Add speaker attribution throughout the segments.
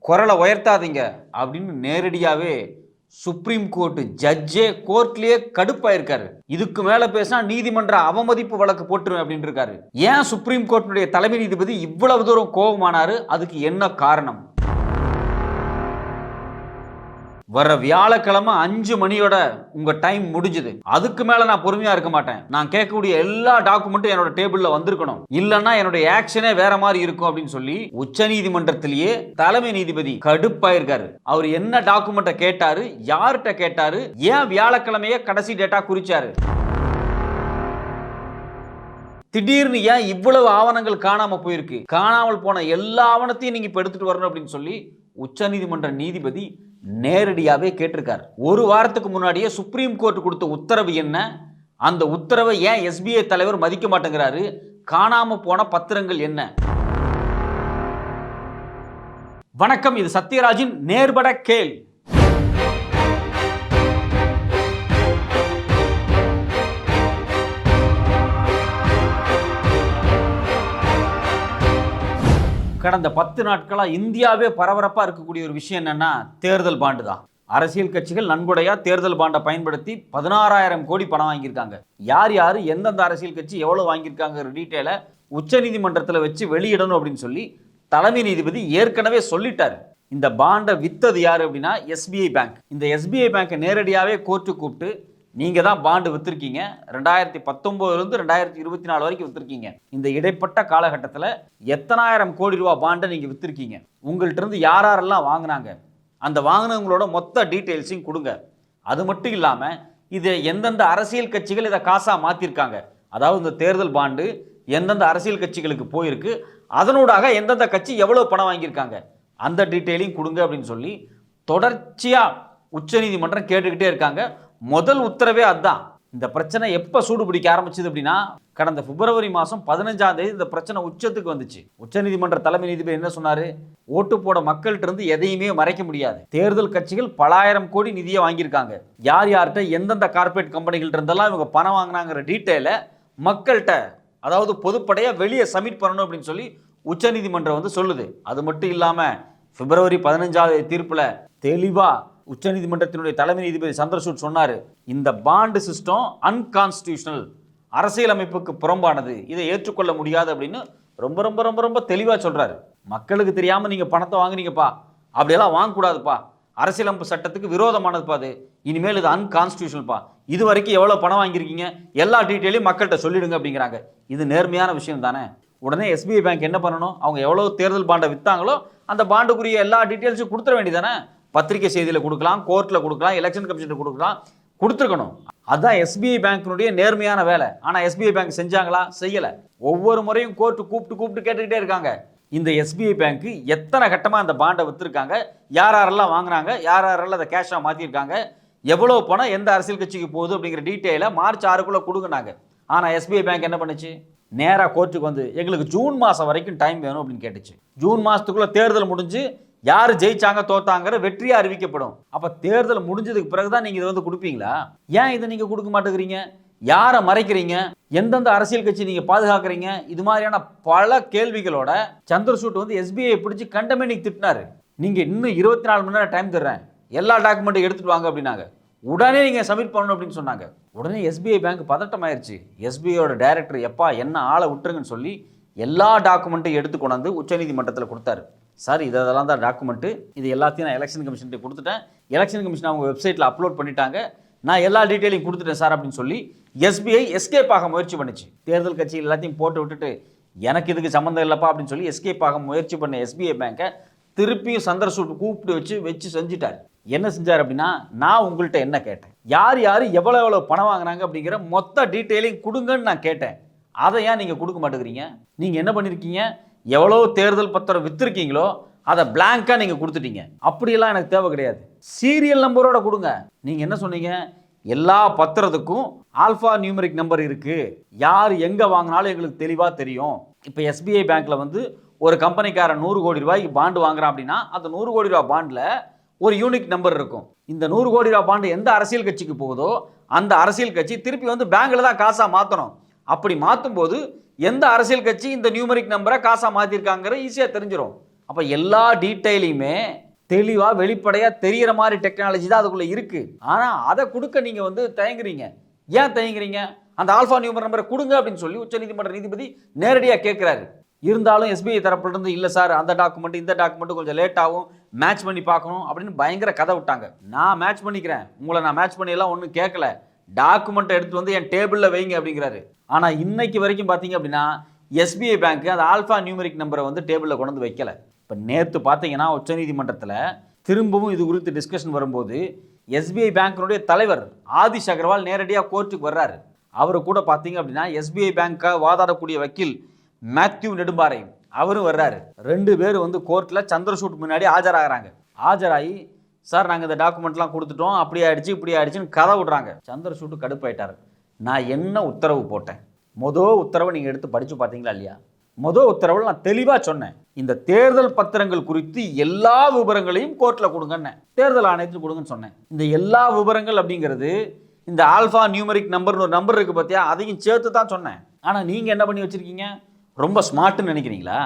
Speaker 1: குரலை உயர்த்தாதீங்க அப்படின்னு நேரடியாவே சுப்ரீம் கோர்ட் ஜட்ஜே கோர்ட்லயே கடுப்பாயிருக்காரு. இதுக்கு மேல பேசினா நீதிமன்ற அவமதிப்பு வழக்கு போட்டுருவேன் அப்படின்னு இருக்காரு. ஏன் சுப்ரீம் கோர்ட்டுடைய தலைமை நீதிபதி இவ்வளவு தூரம் கோபமானாரு? அதுக்கு என்ன காரணம்? வர வியாழக்கிழமை 5 மணியோட உங்க டைம் முடிஞ்சது. அதுக்கு மேல நான் பொறுமையா இருக்க மாட்டேன். நான் கேட்கக்கூடிய எல்லா டாக்குமெண்ட்டும் என்னோட டேபிள்ல வந்திருக்கணும், இல்லன்னா என்னோட ஆக்ஷனே வேற மாதிரி இருக்கும் அப்படின்னு சொல்லி உச்ச நீதிமன்றத்திலேயே தலைமை நீதிபதி கடுப்பாயிருக்காரு. அவர் என்ன டாக்குமெண்ட்டை கேட்டாரு, யார்கிட்ட கேட்டாரு, ஏன் வியாழக்கிழமையே கடைசி டேட்டா குறிச்சாரு, திடீர்னு ஏன் இவ்வளவு ஆவணங்கள் காணாம போயிருக்கு, காணாமல் போன எல்லா ஆவணத்தையும் நீங்க இப்ப எடுத்துட்டு வரணும் அப்படின்னு சொல்லி உச்ச நீதிமன்ற நீதிபதி நேரடியாவே கேட்டிருக்கார். ஒரு வாரத்துக்கு முன்னாடியே சுப்ரீம் கோர்ட் கொடுத்த உத்தரவு என்ன, அந்த உத்தரவை ஏன் எஸ்பிஐ தலைவர் மதிக்க மாட்டேங்கிறாரு, காணாம போன பத்திரங்கள் என்ன? வணக்கம், இது சத்யராஜின் நேர்பட கேள். கடந்த 10 நாட்களா இந்தியாவே பரபரப்பா இருக்கக்கூடிய ஒரு விஷயம் என்னன்னா தேர்தல் பாண்டு தான். அரசியல் கட்சிகள் நன்கொடையா தேர்தல் பாண்டை பயன்படுத்தி 16,000 கோடி பணம் வாங்கியிருக்காங்க. யார் யாரு எந்தெந்த அரசியல் கட்சி எவ்வளவு வாங்கியிருக்காங்க டீட்டெயிலை உச்ச நீதிமன்றத்தில் வச்சு வெளியிடணும் அப்படின்னு சொல்லி தலைமை நீதிபதி ஏற்கனவே சொல்லிட்டாரு. இந்த பாண்டை வித்தது யாரு அப்படின்னா எஸ்பிஐ பேங்க். இந்த எஸ்பிஐ பேங்கை நேரடியாவே கோர்ட்டு கூப்பிட்டு நீங்க தான் பாண்டு வித்திருக்கீங்க, 2019 2024 வரைக்கும் வித்திருக்கீங்க, இந்த இடைப்பட்ட காலகட்டத்தில் எத்தனாயிரம் கோடி ரூபாய் பாண்டை நீங்க வித்திருக்கீங்க, உங்கள்கிட்ட இருந்து யாரெல்லாம் வாங்கினாங்க, அந்த வாங்கினவங்களோட மொத்த டீட்டெயில்ஸையும் கொடுங்க. அது மட்டும் இல்லாம இது எந்தெந்த அரசியல் கட்சிகள் இதை காசா மாத்திருக்காங்க, அதாவது இந்த தேர்தல் பாண்டு எந்தெந்த அரசியல் கட்சிகளுக்கு போயிருக்கு, அதனூடாக எந்தெந்த கட்சி எவ்வளவு பணம் வாங்கியிருக்காங்க, அந்த டீட்டெயிலையும் கொடுங்க அப்படின்னு சொல்லி தொடர்ச்சியா உச்ச நீதிமன்றம் கேட்டுக்கிட்டே இருக்காங்க. முதல் உத்தரவே அதுதான். இந்த பிரச்சனை எப்ப சூடு பிடிக்க ஆரம்பிச்சது அப்படின்னா கடந்த பிப்ரவரி மாதம் 15ஆம் தேதி இந்த பிரச்சனை உச்சத்துக்கு வந்துச்சு. உச்சநீதிமன்ற தலைமை நீதிபதி என்ன சொன்னாரு, ஓட்டு போட மக்கள்கிட்ட இருந்து எதையுமே மறைக்க முடியாது, தேர்தல் கட்சிகள் பல ஆயிரம் கோடி நிதியை வாங்கியிருக்காங்க, யார் யார்கிட்ட எந்தெந்த கார்பரேட் கம்பெனிகள் இருந்தெல்லாம் இவங்க பணம் வாங்கினாங்கிற டீட்டெயிலை மக்கள்கிட்ட, அதாவது பொதுப்படையா வெளியே சப்மிட் பண்ணணும் அப்படின்னு சொல்லி உச்சநீதிமன்றம் வந்து சொல்லுது. அது மட்டும் இல்லாம பிப்ரவரி 15ஆம் தேதி தீர்ப்புல தெளிவா உச்சநீதிமன்றத்தினுடைய தலைமை நீதிபதி சந்திரசூட் சொன்னாரு, இந்த பாண்டு சிஸ்டம் அன்கான்ஸ்டிடியூஷனல், அரசியலமைப்புக்கு புறம்பானது, இதை ஏற்றுக்கொள்ள முடியாது அப்படின்னு ரொம்ப ரொம்ப ரொம்ப ரொம்ப தெளிவா சொல்றாரு. மக்களுக்கு தெரியாம நீங்க பணத்தை வாங்குனீங்கப்பா, அப்படியெல்லாம் வாங்கக்கூடாதுப்பா, அரசியலமைப்பு சட்டத்துக்கு விரோதமானதுப்பா, அது இனிமேல் இது அன்கான்ஸ்டிடியூஷனல்ப்பா, இது வரைக்கும் எவ்வளவு பணம் வாங்கியிருக்கீங்க எல்லா டீட்டெயிலையும் மக்கள்கிட்ட சொல்லிடுங்க அப்படிங்கிறாங்க. இது நேர்மையான விஷயம் தானே? உடனே எஸ்பிஐ பேங்க் என்ன பண்ணணும், அவங்க எவ்வளவு தேர்தல் பாண்டை வித்தாங்களோ அந்த பாண்டுக்குரிய எல்லா டீட்டெயில்ஸும் கொடுத்துட வேண்டியதானே? பத்திரிகை செய்தியில் கொடுக்கலாம், கோர்ட்டில் கொடுக்கலாம், எலெக்ஷன் கமிஷன் கொடுக்கலாம், கொடுத்துருக்கணும். அதுதான் எஸ்பிஐ பேங்கினுடைய நேர்மையான வேலை. ஆனால் எஸ்பிஐ பேங்க் செஞ்சாங்களா? செய்யலை. ஒவ்வொரு முறையும் கோர்ட்டு கூப்பிட்டு கேட்டுக்கிட்டே இருக்காங்க. இந்த எஸ்பிஐ பேங்க் எத்தனை கட்டமாக அந்த பாண்டை விற்றுருக்காங்க, யாரெல்லாம் வாங்கினாங்க, யாரெல்லாம் அதை கேஷாக மாற்றிருக்காங்க, எவ்வளோ பணம் எந்த அரசியல் கட்சிக்கு போகுது அப்படிங்கிற டீட்டெயிலை மார்ச் 6க்குள்ளே கொடுங்கனாங்க. ஆனால் எஸ்பிஐ பேங்க் என்ன பண்ணுச்சு, நேராக கோர்ட்டுக்கு வந்து எங்களுக்கு ஜூன் மாதம் வரைக்கும் டைம் வேணும் அப்படின்னு கேட்டுச்சு. ஜூன் மாதத்துக்குள்ளே தேர்தல் முடிஞ்சு யார் ஜெயிச்சாங்க தோத்தாங்கிற வெற்றியா அறிவிக்கப்படும். அப்ப தேர்தல் முடிஞ்சதுக்கு பிறகுதான் நீங்க இதை வந்து கொடுப்பீங்களா? ஏன் இதை நீங்க கொடுக்க மாட்டேங்கிறீங்க? யாரை மறைக்கிறீங்க? எந்தெந்த அரசியல் கட்சி நீங்க பாதுகாக்கிறீங்க? இது மாதிரியான பல கேள்விகளோட சந்திரசூட் வந்து எஸ்பிஐ பிடிச்சி கண்டமேனிக்கு திட்டினாரு. நீங்க இன்னும் 24 மணி நேரம் டைம் தர்றேன், எல்லா டாக்குமெண்ட்டும் எடுத்துட்டு வாங்க அப்படின்னாங்க. உடனே நீங்க சப்மிட் பண்ணணும் அப்படின்னு சொன்னாங்க. உடனே எஸ்பிஐ பேங்க் பதட்டம் ஆயிடுச்சு. எஸ்பிஐயோட டைரக்டர் எப்பா என்ன ஆளை விட்டுருங்கன்னு சொல்லி எல்லா டாக்குமெண்ட்டையும் எடுத்து கொண்டாந்து உச்சநீதிமன்றத்தில் கொடுத்தாரு. சார் இதெல்லாம் தான் டாக்குமெண்ட்டு, இது எல்லாத்தையும் நான் எலெக்ஷன் கமிஷன்கிட்ட கொடுத்துட்டேன், எலெக்ஷன் கமிஷன் அவங்க வெப்சைட்டில் அப்லோட் பண்ணிட்டாங்க, நான் எல்லா டீட்டெயிலையும் கொடுத்துட்டேன் சார் அப்படின்னு சொல்லி எஸ்பிஐ எஸ்கேப் ஆக முயற்சி பண்ணிச்சு. தேர்தல் கட்சி எல்லாத்தையும் போட்டு விட்டுட்டு எனக்கு இதுக்கு சம்மந்தம் இல்லைப்பா அப்படின்னு சொல்லி எஸ்கேப் ஆக முயற்சி பண்ண எஸ்பிஐ பேங்கை திருப்பியும் சந்திரசூட் கூப்பிட்டு வச்சு செஞ்சுட்டார். என்ன செஞ்சார் அப்படின்னா, நான் உங்கள்கிட்ட என்ன கேட்டேன், யார் எவ்வளோ பணம் வாங்கினாங்க அப்படிங்கிற மொத்த டீட்டெயிலையும் கொடுங்கன்னு நான் கேட்டேன். அதை ஏன் நீங்கள் கொடுக்க மாட்டேங்கிறீங்க? நீங்கள் என்ன பண்ணியிருக்கீங்க, எவ்வளோ தேர்தல் பத்திரம் விற்றுருக்கீங்களோ அதை பிளாங்காக நீங்கள் கொடுத்துட்டீங்க. அப்படியெல்லாம் எனக்கு தேவை கிடையாது, சீரியல் நம்பரோட கொடுங்க. நீங்கள் என்ன சொன்னீங்க, எல்லா பத்திரத்துக்கும் ஆல்ஃபா நியூமரிக் நம்பர் இருக்குது, யார் எங்கே வாங்கினாலும் எங்களுக்கு தெளிவாக தெரியும். இப்போ எஸ்பிஐ பேங்க்கில் வந்து ஒரு கம்பெனிக்காரன் 100 கோடி ரூபாய்க்கு பாண்டு வாங்குறான் அப்படின்னா அந்த 100 கோடி ரூபாய் பாண்டில் ஒரு யூனிக் நம்பர் இருக்கும். இந்த 100 கோடி ரூபாய் பாண்டு எந்த அரசியல் கட்சிக்கு போகுதோ அந்த அரசியல் கட்சி திருப்பி வந்து பேங்க்கில் தான் காசாக மாற்றணும். அப்படி மாற்றும் போது எந்த அரசியல் கட்சி இந்த நியூமரிக் நம்பரை காசா மாற்றிருக்காங்கிற ஈஸியாக தெரிஞ்சிடும். அப்போ எல்லா டீட்டெயிலையுமே தெளிவாக வெளிப்படையாக தெரிகிற மாதிரி டெக்னாலஜி தான் அதுக்குள்ளே இருக்குது. ஆனால் அதை கொடுக்க நீங்கள் வந்து தயங்குறீங்க. ஏன் தயங்குறீங்க? அந்த ஆல்ஃபா நியூமர் நம்பரை கொடுங்க அப்படின்னு சொல்லி உச்சநீதிமன்ற நீதிபதி நேரடியாக கேட்குறாரு. இருந்தாலும் எஸ்பிஐ தரப்புலேருந்து இல்லை சார், அந்த டாக்குமெண்ட் இந்த டாக்குமெண்ட் கொஞ்சம் லேட் ஆகும், மேட்ச் பண்ணி பார்க்கணும் அப்படின்னு பயங்கர கதை விட்டாங்க. நான் மேட்ச் பண்ணிக்கிறேன், உங்களை நான் மேட்ச் பண்ணியெல்லாம் ஒன்றும் கேட்கல, டாக்குமெண்ட்டை எடுத்து வந்து என் டேபிளில் வைங்க அப்படிங்கிறாரு. ஆனால் இன்னைக்கு வரைக்கும் பார்த்தீங்க அப்படின்னா எஸ்பிஐ பேங்க் அந்த ஆல்ஃபா நியூமரிக் நம்பரை வந்து டேபிளில் கொண்டு வந்து வைக்கல. இப்போ நேற்று பார்த்தீங்கன்னா உச்சநீதிமன்றத்தில் திரும்பவும் இது குறித்து டிஸ்கஷன் வரும்போது எஸ்பிஐ பேங்கினுடைய தலைவர் ஆதிஷ் அகர்வால் நேரடியாக கோர்ட்டுக்கு வர்றாரு. அவர் கூட பார்த்தீங்க அப்படின்னா எஸ்பிஐ பேங்க்காக வாதாடக்கூடிய வக்கீல் மேத்யூ நெடும்பாறை அவரும் வர்றாரு. 2 பேர் வந்து கோர்ட்டில் சந்திரசூட் முன்னாடி ஆஜராகிறாங்க. ஆஜராகி சார் நாங்கள் இந்த டாக்குமெண்ட்லாம் கொடுத்துட்டோம், அப்படி ஆயிடுச்சு இப்படி ஆயிடுச்சுன்னு கதை விடுறாங்க. சந்திரசூட் கடுப்பாயிட்டார். நான் என்ன உத்தரவு போட்டேன்? உத்தரவை நீங்கள் எடுத்து படித்து பார்த்தீங்களா இல்லையா? உத்தரவில் நான் தெளிவாக சொன்னேன், இந்த தேர்தல் பத்திரங்கள் குறித்து எல்லா விவரங்களையும் கோர்ட்டில் கொடுங்கன்னு, தேர்தல் ஆணையத்தில் கொடுங்கன்னு சொன்னேன். இந்த எல்லா விவரங்கள் அப்படிங்கிறது இந்த ஆல்ஃபா நியூமரிக் நம்பர்னு ஒரு நம்பர் இருக்குது பார்த்தியா, அதையும் சேர்த்து தான் சொன்னேன். ஆனால் நீங்கள் என்ன பண்ணி வச்சுருக்கீங்க? ரொம்ப ஸ்மார்ட்டுன்னு நினைக்கிறீங்களா?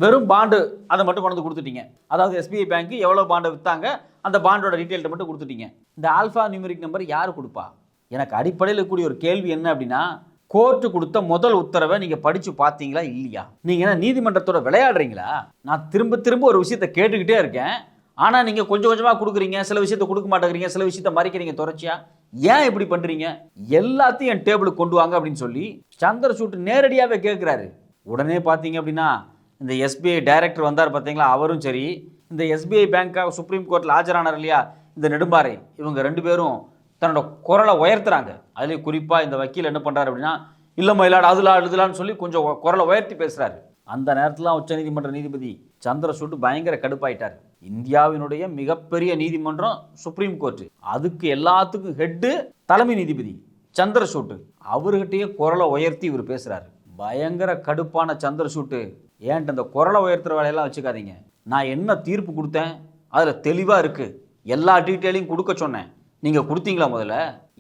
Speaker 1: வெறும் பாண்டு அதை மட்டும் கொண்டு கொடுத்துட்டீங்க. அதாவது எஸ்பிஐ பேங்க் எவ்வளோ பாண்டை விற்றாங்க அந்த பாண்டோட டீட்டெயில்ட்டை மட்டும் கொடுத்துட்டீங்க. இந்த ஆல்ஃபா நியூமரிக் நம்பர் யார் கொடுப்பா? எனக்கு அடிப்படையில் இருக்கக்கூடிய ஒரு கேள்வி என்ன அப்படின்னா, கோர்ட்டு கொடுத்த முதல் உத்தரவை நீங்கள் படித்து பார்த்தீங்களா இல்லையா? நீங்கள் என்ன நீதிமன்றத்தோட விளையாடுறீங்களா? நான் திரும்ப திரும்ப ஒரு விஷயத்தை கேட்டுக்கிட்டே இருக்கேன், ஆனால் நீங்கள் கொஞ்சம் கொஞ்சமாக கொடுக்குறீங்க, சில விஷயத்தை கொடுக்க மாட்டேங்கிறீங்க, சில விஷயத்தை மறைக்கிறீங்க தொடர்ச்சியா. ஏன் இப்படி பண்ணுறீங்க? எல்லாத்தையும் என் டேபிளுக்கு கொண்டு வாங்க அப்படின்னு சொல்லி சந்திரசூட் நேரடியாகவே கேட்குறாரு. உடனே பார்த்தீங்க அப்படின்னா இந்த எஸ்பிஐ டைரக்டர் வந்தார் பார்த்தீங்களா, அவரும் சரி, இந்த எஸ்பிஐ பேங்க்காக சுப்ரீம் கோர்ட்டில் ஆஜரானார் இல்லையா இந்த நெடும்பாறை, இவங்க 2 பேரும் தன்னோட குரலை உயர்த்துறாங்க. அதுலேயும் குறிப்பாக இந்த வக்கீல் என்ன பண்ணுறாரு அப்படின்னா, இல்லைம்மா இல்லாட அதுலா எழுதலான்னு சொல்லி கொஞ்சம் குரலை உயர்த்தி பேசுகிறாரு. அந்த நேரத்தில் உச்சநீதிமன்ற நீதிபதி சந்திரசூட் பயங்கர கடுப்பாயிட்டார். இந்தியாவினுடைய மிகப்பெரிய நீதிமன்றம் சுப்ரீம் கோர்ட்டு, அதுக்கு எல்லாத்துக்கும் ஹெட்டு தலைமை நீதிபதி சந்திரசூட், அவர்கிட்டயே குரலை உயர்த்தி இவர் பேசுகிறாரு. பயங்கர கடுப்பான சந்திரசூட், ஏன்ட்டு அந்த குரலை உயர்த்துற வேலையெல்லாம் வச்சுக்காதீங்க, நான் என்ன தீர்ப்பு கொடுத்தேன் அதில் தெளிவாக இருக்குது, எல்லா டீட்டெயிலையும் கொடுக்க சொன்னேன், நீங்கள் கொடுத்தீங்களா? முதல்ல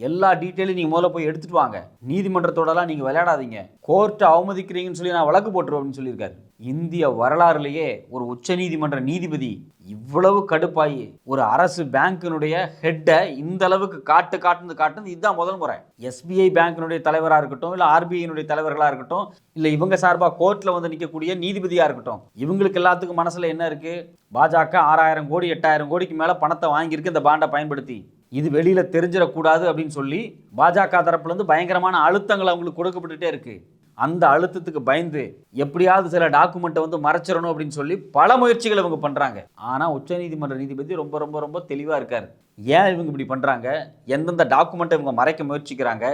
Speaker 1: எல்லா டீட்டெயிலையும் நீங்கள் முதல்ல போய் எடுத்துகிட்டு வாங்க, நீதிமன்றத்தோடலாம் நீங்கள் விளையாடாதீங்க, கோர்ட்டை அவமதிக்கிறீங்கன்னு சொல்லி நான் வழக்கு போட்டுருவேன் அப்படின்னு சொல்லியிருக்காரு. இந்திய வரலாறுலேயே ஒரு உச்சநீதிமன்ற நீதிபதி இவ்வளவு கடுப்பாயி ஒரு அரசு பேங்கினுடைய ஹெட்டை இந்த அளவுக்கு காட்டுனது இதுதான் முதல் முறை. எஸ்பிஐ பேங்கினுடைய தலைவராக இருக்கட்டும், இல்லை ஆர்பிஐனுடைய தலைவர்களாக இருக்கட்டும், இல்லை இவங்க சார்பாக கோர்ட்டில் வந்து நிற்கக்கூடிய நீதிபதியாக இருக்கட்டும், இவங்களுக்கு எல்லாத்துக்கும் மனசில் என்ன இருக்குது? பாஜக 6000 கோடி 8000 கோடிக்கு மேலே பணத்தை வாங்கியிருக்கு இந்த பாண்டை பயன்படுத்தி, இது வெளியில் தெரிஞ்சிடக்கூடாது அப்படின்னு சொல்லி பாஜக தரப்புலேருந்து பயங்கரமான அழுத்தங்கள் அவங்களுக்கு கொடுக்கப்பட்டுட்டே இருக்குது. அந்த அழுத்தத்துக்கு பயந்து எப்படியாவது சில டாக்குமெண்ட்டை வந்து மறைச்சிடணும் அப்படின்னு சொல்லி பல முயற்சிகள் இவங்க பண்ணுறாங்க. ஆனால் உச்சநீதிமன்ற நீதிபதி ரொம்ப ரொம்ப ரொம்ப தெளிவாக இருக்கார். ஏன் இவங்க இப்படி பண்ணுறாங்க, எந்தெந்த டாக்குமெண்ட்டை இவங்க மறைக்க முயற்சிக்கிறாங்க,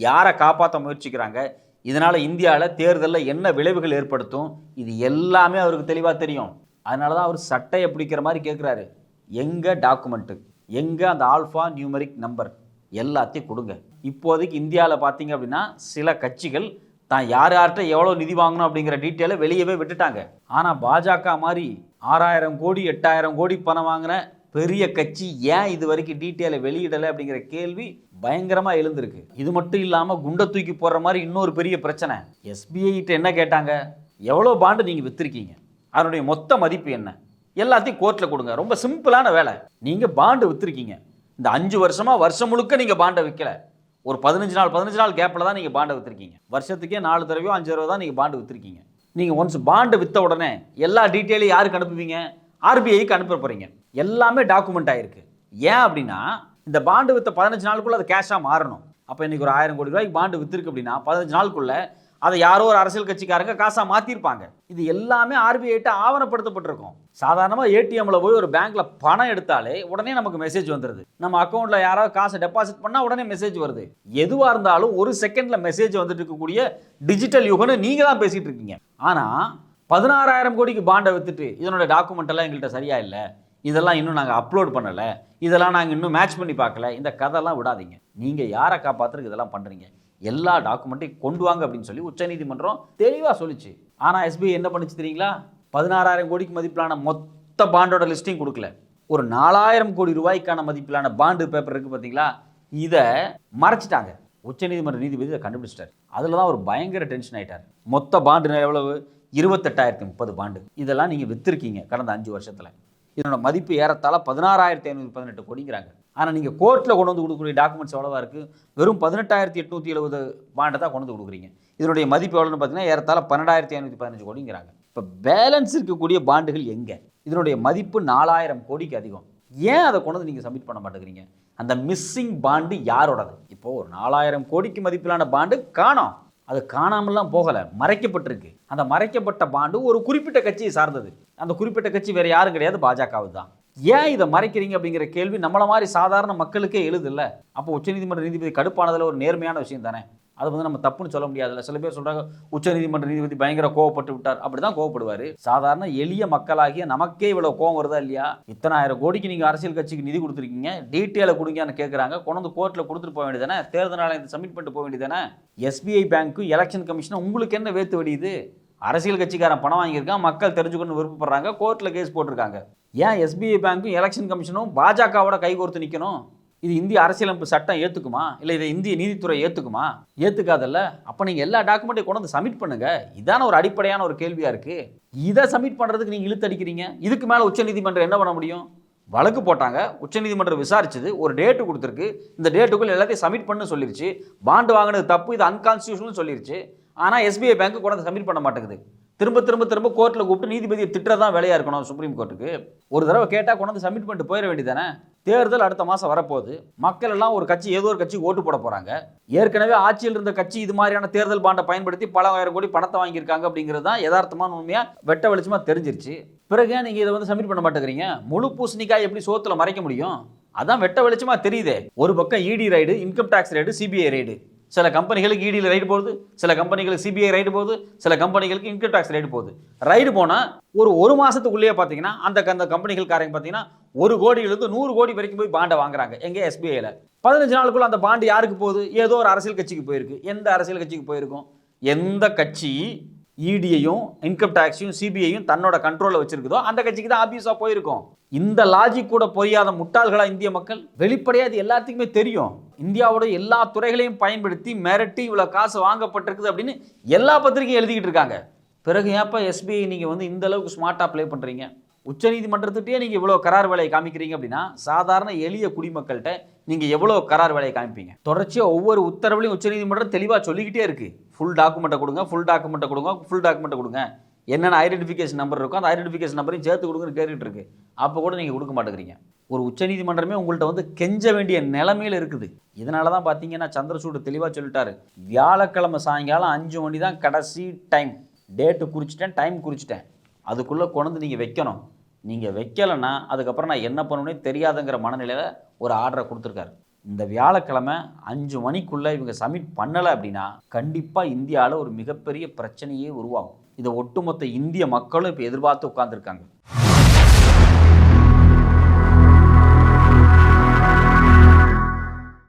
Speaker 1: யாரை காப்பாற்ற முயற்சிக்கிறாங்க, இதனால் இந்தியாவில் தேர்தலில் என்ன விளைவுகள் ஏற்படுத்தும், இது எல்லாமே அவருக்கு தெளிவாக தெரியும். அதனால தான் அவர் சட்டையை பிடிக்கிற மாதிரி கேட்குறாரு, எங்கே டாக்குமெண்ட்டு, எங்கே அந்த ஆல்ஃபா நியூமரிக் நம்பர், எல்லாத்தையும் கொடுங்க. இப்போதைக்கு இந்தியாவில் பார்த்தீங்க அப்படின்னா சில கட்சிகள் தான் யார்கிட்ட எவ்வளோ நிதி வாங்கணும் அப்படிங்கிற டீட்டெயிலை வெளியவே விட்டுட்டாங்க. ஆனால் பாஜக மாதிரி 6000 கோடி 8000 கோடி பணம் வாங்கின பெரிய கட்சி ஏன் இது வரைக்கும் டீட்டெயிலை வெளியிடலை அப்படிங்கிற கேள்வி பயங்கரமாக எழுந்திருக்கு. இது மட்டும் இல்லாமல் குண்டை தூக்கி போடுற மாதிரி இன்னொரு பெரிய பிரச்சனை, எஸ்பிஐட்ட என்ன கேட்டாங்க, எவ்வளோ பாண்டு நீங்கள் விற்றுருக்கீங்க, அதனுடைய மொத்த மதிப்பு என்ன, எல்லாத்தையும் கோர்ட்டில் கொடுங்க. ரொம்ப சிம்பிளான வேலை. நீங்கள் பாண்டு விற்றுருக்கீங்க, இந்த 5 வருஷமாக வருஷம் முழுக்க நீங்கள் பாண்டை விற்கல, ஒரு 15 நாள் கேப்பில் தான் நீங்கள் பாண்டை விற்றுருக்கீங்க. வருஷத்துக்கே 4 தடவையோ 5 தடவை தான் நீங்கள் பாண்டு விற்றுருக்கீங்க. நீங்கள் ஒன்ஸ் பாண்டு விற்ற உடனே எல்லா டீட்டெயிலையும் யாருக்கு அனுப்புவீங்க? ஆர்பிஐக்கு அனுப்ப போகிறீங்க. எல்லாமே டாக்குமெண்ட் ஆகிருக்கு. ஏன் அப்படின்னா இந்த பாண்டு விற்ற 15 நாளுக்குள்ளே அது கேஷாக மாறணும். அப்போ இன்றைக்கி ஒரு 1000 கோடி ரூபாய்க்கு பாண்டு விற்றுருக்கு அப்படின்னா 15 நாளுக்குள்ளே அதை யாரோ ஒரு அரசியல் கட்சிக்காரங்க காசாக மாற்றிருப்பாங்க. இது எல்லாமே ஆர்பிஐட்ட ஆவணப்படுத்தப்பட்டிருக்கும். சாதாரணமாக ஏடிஎம்மில் போய் ஒரு பேங்க்கில் பணம் எடுத்தாலே உடனே நமக்கு மெசேஜ் வந்துடுது. நம்ம அக்கௌண்ட்டில் யாராவது காசை டெபாசிட் பண்ணால் உடனே மெசேஜ் வருது. எதுவாக இருந்தாலும் ஒரு செகண்டில் மெசேஜ் வந்துட்டு இருக்கக்கூடிய டிஜிட்டல் யுகம்னு நீங்கள் தான் பேசிகிட்டு இருக்கீங்க. ஆனால் 16000 கோடிக்கு பாண்டை விற்றுட்டு இதனோட டாக்குமெண்ட் எல்லாம் எங்கள்கிட்ட சரியா இல்லை, இதெல்லாம் இன்னும் நாங்கள் அப்லோட் பண்ணலை, இதெல்லாம் நாங்கள் இன்னும் மேட்ச் பண்ணி பார்க்கல, இந்த கதையெல்லாம் விடாதீங்க. நீங்கள் யாரை காப்பாற்றுறதுக்கு இதெல்லாம் பண்ணுறீங்க? எல்லா டாக்குமெண்ட்டையும் கொண்டு வாங்க அப்படின்னு சொல்லி உச்சநீதிமன்றம் தெளிவாக சொல்லிச்சு. ஆனால் எஸ்பிஐ என்ன பண்ணிச்சு தெரியுங்களா? 16000 கோடிக்கு மதிப்பிலான மொத்த பாண்டோட லிஸ்ட்டையும் கொடுக்கல. ஒரு 4000 கோடி ரூபாய்க்கான மதிப்பிலான பாண்டு பேப்பர் இருக்குது பார்த்தீங்களா, இதை மறைச்சிட்டாங்க. உச்சநீதிமன்ற நீதிபதி இதை கண்டுபிடிச்சிட்டார். அதில் தான் ஒரு பயங்கர டென்ஷன் ஆகிட்டார். மொத்த பாண்டு எவ்வளவு? 28,030 பாண்டு. இதெல்லாம் நீங்கள் விற்றுருக்கீங்க கடந்த 5 வருஷத்தில். இதனோட மதிப்பு ஏறத்தாழ 16,518 கோடிங்கிறாங்க. ஆனால் நீங்கள் கோர்ட்டில் கொண்டு வந்து கொடுக்கக்கூடிய டாக்குமெண்ட்ஸ் எவ்வளோவா இருக்குது? வெறும் 18,870 பாண்டை தான் கொண்டு வந்து கொடுக்குறீங்க. இதனுடைய மதிப்பு எவ்வளோன்னு பார்த்தீங்கன்னா ஏறத்தாழ 12,515 கோடிங்கிறாங்க. இப்போ பேலன்ஸ் இருக்கக்கூடிய பாண்டுகள் எங்கே? இதனுடைய மதிப்பு 4,000 கோடிக்கு அதிகம். ஏன் அதை கொண்டு வந்து நீங்கள் சப்மிட் பண்ண மாட்டேங்கிறீங்க? அந்த மிஸ்ஸிங் பாண்டு யாரோடது? இப்போது ஒரு 4,000 கோடிக்கு மதிப்பிலான பாண்டு காணோம். அது காணாமலாம் போகலை, மறைக்கப்பட்டிருக்கு. அந்த மறைக்கப்பட்ட பாண்டு ஒரு குறிப்பிட்ட கட்சியை சார்ந்தது. அந்த குறிப்பிட்ட கட்சி வேறு யாரும் கிடையாது, பாஜகவு தான். ஏன் இதை மறைக்கிறீங்க அப்படிங்கிற கேள்வி நம்மள மாதிரி சாதாரண மக்களுக்கே எழுதில்ல. அப்போ உச்சநீதிமன்ற நீதிபதி கடுப்பானதில் ஒரு நேர்மையான விஷயம் தானே. அதை வந்து நம்ம தப்புன்னு சொல்ல முடியாதுல்ல. சில பேர் சொல்கிறாங்க உச்சநீதிமன்ற நீதிபதி பயங்கர கோவப்பட்டு விட்டார். அப்படி தான் கோவப்படுவார். சாதாரண எளிய மக்களாகிய நமக்கே இவ்வளோ கோவம் வருதா இல்லையா? இத்தனை ஆயிரம் கோடிக்கு நீங்கள் அரசியல் கட்சிக்கு நிதி கொடுத்துருக்கீங்க, டீட்டெயிலை கொடுங்கன்னு கேட்குறாங்க. கொண்டு வந்து கோர்ட்டில் கொடுத்துட்டு போக வேண்டியதானே, தேர்தல் ஆணையத்தை சப்மிட் பண்ணிட்டு போக வேண்டியதானே. SBI பேங்க்கும் எலெக்ஷன் கமிஷனும் உங்களுக்கு என்ன வேத்து வெடியுது? அரசியல் கட்சிக்காரன் பணம் வாங்கியிருக்கான், மக்கள் தெரிஞ்சுக்கணும்னு விருப்பப்படுறாங்க, கோர்ட்டில் கேஸ் போட்டிருக்காங்க. ஏன் SBI பேங்க்கும் எலெக்ஷன் கமிஷனும் பாஜகவோட கைகோர்த்து நிற்கணும்? இது இந்திய அரசியலமைப்பு சட்டம் ஏற்றுக்குமா? இல்லை இதை இந்திய நீதித்துறை ஏற்றுக்குமா? ஏற்றுக்காதல்ல. அப்போ நீங்கள் எல்லா டாக்குமெண்ட்டையும் கொண்டு வந்து சப்மிட் பண்ணுங்கள். இதான ஒரு அடிப்படையான ஒரு கேள்வியாக இருக்குது. இதை சப்மிட் பண்ணுறதுக்கு நீங்கள் இழுத்தடிக்கிறீங்க. இதுக்கு மேலே உச்சநீதிமன்றம் என்ன பண்ண முடியும்? வழக்கு போட்டாங்க, உச்சநீதிமன்றம் விசாரிச்சது, ஒரு டேட்டு கொடுத்துருக்கு. இந்த டேட்டுக்குள்ள எல்லாத்தையும் சப்மிட் பண்ணு சொல்லிருச்சு. பாண்டு வாங்கினது தப்பு, இது அன்கான்ஸ்டியூஷனல் சொல்லிருச்சு. ஆனால் SBI பேங்க் கொண்டு வந்து சப்மிட் பண்ண மாட்டேங்குது. திரும்ப திரும்ப திரும்ப கோர்ட்டில் கூப்பிட்டு நீதிபதியை திட்டுறதான் வேலையாக இருக்கணும் சுப்ரீம் கோர்ட்டுக்கு. ஒரு தடவை கேட்டால் கொண்டு வந்து சப்மிட் பண்ணிட்டு போயிட வேண்டியதானே. தேர்தல் அடுத்த மாதம் வரப்போகுது. மக்கள் எல்லாம் ஒரு கட்சி ஏதோ ஒரு கட்சி ஓட்டு போட போகிறாங்க. ஏற்கனவே ஆட்சியில் இருந்த கட்சி இது மாதிரியான தேர்தல் பாண்டை பயன்படுத்தி பல ஆயிரம் கோடி பணத்தை வாங்கியிருக்காங்க அப்படிங்கிறது தான் யதார்த்தமான உண்மையாக வெட்ட வெளிச்சமாக தெரிஞ்சிருச்சு. பிறகு நீங்கள் இதை வந்து சப்மிட் பண்ண மாட்டேங்கிறீங்க. முழு பூசணிக்காய் எப்படி சோத்தில் மறைக்க முடியும்? அதான் வெட்ட வெளிச்சமாக தெரியுதே. ஒரு பக்கம் ED raid, income tax raid, CBI raid. சில கம்பெனிகளுக்கு EDயில் ரைடு போகுது, சில கம்பெனிகளுக்கு CBI ரைடு போகுது, சில கம்பெனிகளுக்கு இன்கம் டேக்ஸ் ரைடு போகுது. ரைடு போனால் ஒரு மாதத்துக்குள்ளேயே பார்த்தீங்கன்னா அந்த கம்பெனிகள்காரங்க பார்த்தீங்கன்னா 1 கோடியிலிருந்து 100 கோடி வரைக்கும் போய் பாண்டை வாங்குறாங்க. எங்கே? SBIயில். 15 நாளுக்குள்ள அந்த பாண்டு யாருக்கு போகுது? ஏதோ ஒரு அரசியல் கட்சிக்கு போயிருக்கு. எந்த அரசியல் கட்சிக்கு போயிருக்கும்? எந்த கட்சி EDயையும் இன்கம் டேக்ஸையும் CBIயையும் தன்னோட கண்ட்ரோலில் வச்சிருக்குதோ அந்த கட்சிக்கு தான் ஆபியஸாக போயிருக்கும். இந்த லாஜிக் கூட புரியாத முட்டாள்களா இந்திய மக்கள்? வெளிப்படையாக அது எல்லாத்துக்குமே தெரியும். இந்தியாவோட எல்லா துறைகளையும் பயன்படுத்தி மிரட்டி இவ்வளோ காசு வாங்கப்பட்டிருக்குது அப்படின்னு எல்லா பத்திரிகையும் எழுதிக்கிட்டு இருக்காங்க. பிறகு ஏப்பா SBI நீங்கள் வந்து இந்த அளவுக்கு ஸ்மார்ட்டாக ப்ளே பண்ணுறீங்க? உச்சநீதிமன்றத்திட்டே நீங்கள் இவ்வளோ கரார் வேலையை காமிக்கிறீங்க அப்படின்னா சாதாரண எளிய குடிமக்கள்கிட்ட நீங்கள் எவ்வளோ கரார் வேலையை காமிப்பீங்க? தொடர்ச்சியாக ஒவ்வொரு உத்தரவுலையும் உச்சநீதிமன்றம் தெளிவாக சொல்லிக்கிட்டே இருக்குது. ஃபுல் டாக்குமெண்ட்டை கொடுங்க, ஃபுல் டாக்குமெண்ட்டை கொடுங்க, ஃபுல் டாக்குமெண்ட்டை கொடுங்க. என்னென்ன ஐடென்டிஃபிகேஷன் நம்பர் இருக்கோ அந்த ஐடென்டிஃபிகேஷன் நம்பரையும் சேர்த்து கொடுங்கன்னு கேட்டுட்டு இருக்கு. அப்போ கூட நீங்கள் கொடுக்க மாட்டேங்கிறீங்க. ஒரு உச்சநீதிமன்றமே உங்கள்கிட்ட வந்து கெஞ்ச வேண்டிய நிலைமையில் இருக்குது. இதனால தான் பார்த்தீங்கன்னா சந்திரசூட் தெளிவாக சொல்லிட்டாரு, வியாழக்கிழமை சாயங்காலம் 5 மணி தான் கடைசி டைம். டேட்டு குறிச்சிட்டேன், டைம் குறிச்சிட்டேன், அதுக்குள்ளே கொண்டு நீங்கள் வைக்கணும். நீங்கள் வைக்கலைன்னா அதுக்கப்புறம் நான் என்ன பண்ணுவேனே தெரியாதுங்கிற மனநிலையில் ஒரு ஆர்டரை கொடுத்துருக்காரு. இந்த வியாழக்கிழமை 5 மணிக்குள்ளே இவங்க சப்மிட் பண்ணலை அப்படின்னா கண்டிப்பாக இந்தியாவில் ஒரு மிகப்பெரிய பிரச்சனையே உருவாகும். இதை ஒட்டுமொத்த இந்திய மக்களும் இப்போ எதிர்பார்த்து உட்கார்ந்துருக்காங்க.